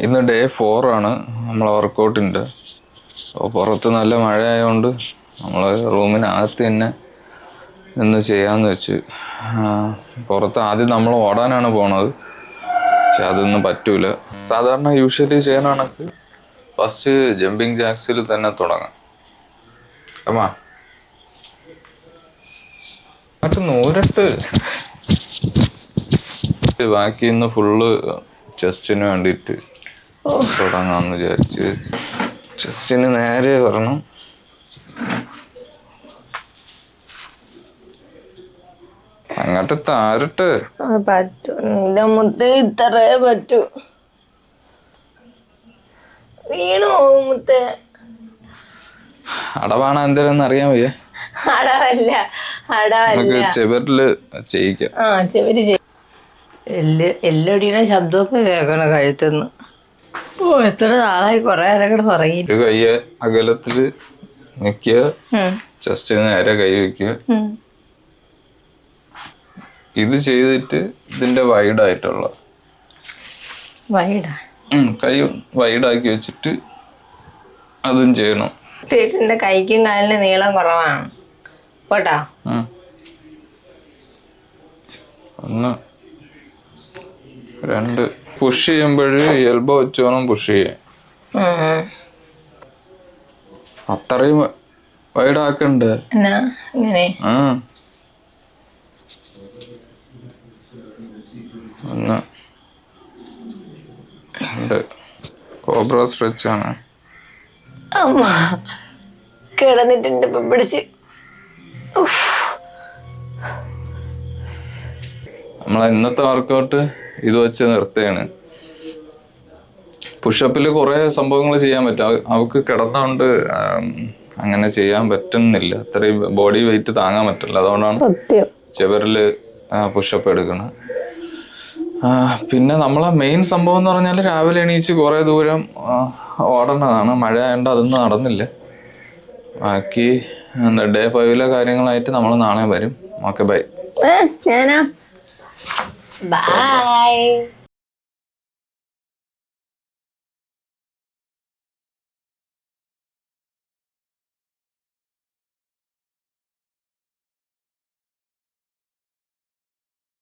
ഇന്ന് ഡേ 4 ആണ് നമ്മളെ വർക്കൗട്ടിൻ്റെ. അപ്പോൾ പുറത്ത് നല്ല മഴ ആയതുകൊണ്ട് നമ്മൾ റൂമിനകത്ത് തന്നെ ഇന്ന് ചെയ്യാമെന്ന് വെച്ച്. പുറത്ത് ആദ്യം നമ്മൾ ഓടാനാണ് പോണത്, പക്ഷെ അതൊന്നും പറ്റൂല. സാധാരണ യൂഷ്വലി ചെയ്യണ കണക്ക് ഫസ്റ്റ് ജമ്പിങ് ജാക്സിൽ തന്നെ തുടങ്ങാം. അമ്മാ മറ്റു നൂരട്ട് ബാക്കി ഇന്ന് ഫുള്ള് ചെസ്റ്റിന് വേണ്ടിയിട്ട് തുടങ്ങാമെന്ന് വിചാരിച്ച്. ചെസ്റ്റിന് നേരെ വരണം. അങ്ങോട്ട് താരട്ട് പറ്റൂ മുത്തേ, ഇത്രേ പറ്റൂ. വീണു മുത്തേ. അടവാണ് എന്തേലും അറിയാൻ വയ്യ. അടവല്ല നമുക്ക് ചെവരില് ചെയ്യിക്കാം. ചെവര് എല്ലൊടിയുടെ ശബ്ദമൊക്കെ കേൾക്കണം കഴുത്തുനിന്ന്. ഓ, എത്ര നാളായി, കൊറേ നേരം തുടങ്ങി. ഒരു കയ്യ അകലത്തില് നിക്കുക, ചെസ്റ്റിന് നേരെ കൈ വയ്ക്കുക. ഇത് ചെയ്തിട്ട് ഇതിന്റെ വൈഡായിട്ടുള്ള കൈ വൈഡാക്കി വെച്ചിട്ട് അതും ചെയ്യണം. എന്റെ കൈക്കും കാലിന് നീളം കുറവാണ് കേട്ടോ. 1 2 പുഷ് ചെയ്യുമ്പോഴ് എൽബോ വെച്ച് വേണം പുഷ് ചെയ്യാൻ. അത്രയും വൈഡാക്കണ്ട്. 1 2 കോബ്ര സ്ട്രെച്ച് ആണ്. അമ്മ കിടന്നിട്ടുണ്ട് പിടിച്ച്. നമ്മളെ ഇന്നത്തെ വർക്കൗട്ട് ഇത് വെച്ച് നിർത്തുകയാണ്. പുഷപ്പിൽ കുറെ സംഭവങ്ങൾ ചെയ്യാൻ പറ്റും. അവർക്ക് കിടന്നുകൊണ്ട് അങ്ങനെ ചെയ്യാൻ പറ്റുന്നില്ല, അത്രയും ബോഡി വെയിറ്റ് താങ്ങാൻ പറ്റില്ല. അതുകൊണ്ടാണ് ചെവരില് പുഷപ്പ് എടുക്കുന്നത്. പിന്നെ നമ്മളെ മെയിൻ സംഭവം എന്ന് പറഞ്ഞാൽ രാവിലെ എണീച്ച് കുറെ ദൂരം ഓടേണ്ടതാണ്. മഴ ആയതുകൊണ്ട് അതൊന്നും നടന്നില്ല. ബാക്കി ഡേ 5 കാര്യങ്ങളായിട്ട് നമ്മൾ നാളെ വരും. Okay, bye. ബൈ.